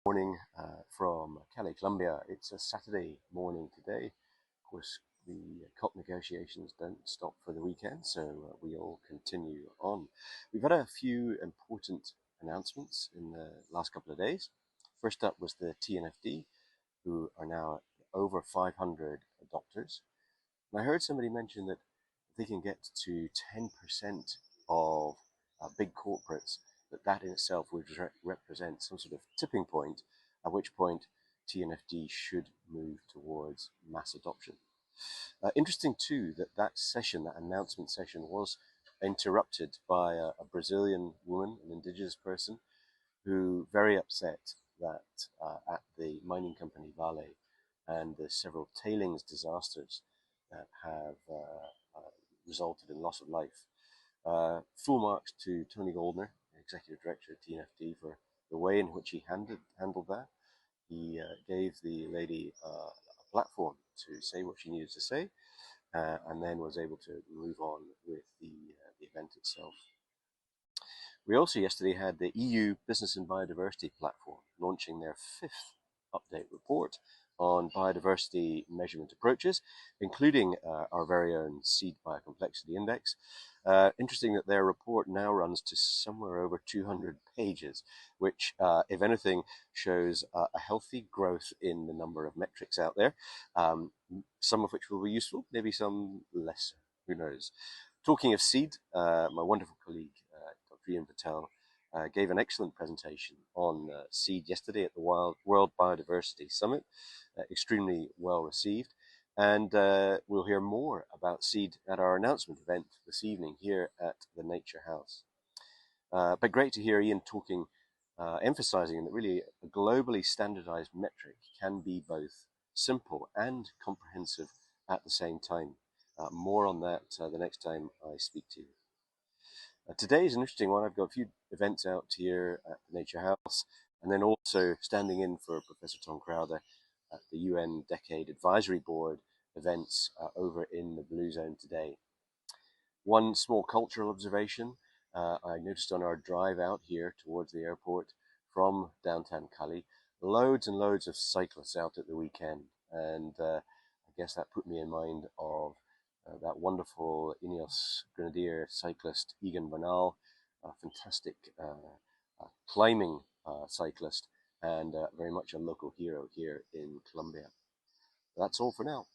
Morning from Cali, Colombia. It's a Saturday morning today. Of course, the COP negotiations don't stop for the weekend, so we all continue on. We've had a few important announcements in the last couple of days. First up was the TNFD, who are now over 500 doctors. And I heard somebody mention that if they can get to 10% of big corporates, that in itself would represent some sort of tipping point, at which point TNFD should move towards mass adoption. Interesting too that session, that announcement session, was interrupted by a Brazilian woman, an indigenous person, who very upset that at the mining company Vale and the several tailings disasters that have resulted in loss of life. Full marks to Tony Goldner, Executive Director at TNFD, for the way in which he handled that. He gave the lady a platform to say what she needed to say, and then was able to move on with the event itself. We also yesterday had the EU Business and Biodiversity Platform launching their fifth update report on biodiversity measurement approaches, including our very own Seed Biocomplexity Index. Interesting that their report now runs to somewhere over 200 pages, which, if anything, shows a healthy growth in the number of metrics out there, some of which will be useful, maybe some less, who knows. Talking of seed, my wonderful colleague, Dr. Eoin Patel, gave an excellent presentation on seed yesterday at the World Biodiversity Summit, extremely well received. And we'll hear more about seed at our announcement event this evening here at the Nature House. But great to hear Eoin talking, emphasizing that really a globally standardized metric can be both simple and comprehensive at the same time. More on that the next time I speak to you. Today is an interesting one. I've got a few events out here at the Nature House, and then also standing in for Professor Tom Crowther at the UN Decade Advisory Board events over in the Blue Zone today. One small cultural observation I noticed on our drive out here towards the airport from downtown Cali, loads and loads of cyclists out at the weekend, and I guess that put me in mind of that wonderful Ineos Grenadier cyclist Egan Bernal, a fantastic climbing cyclist, and very much a local hero here in Colombia. That's all for now.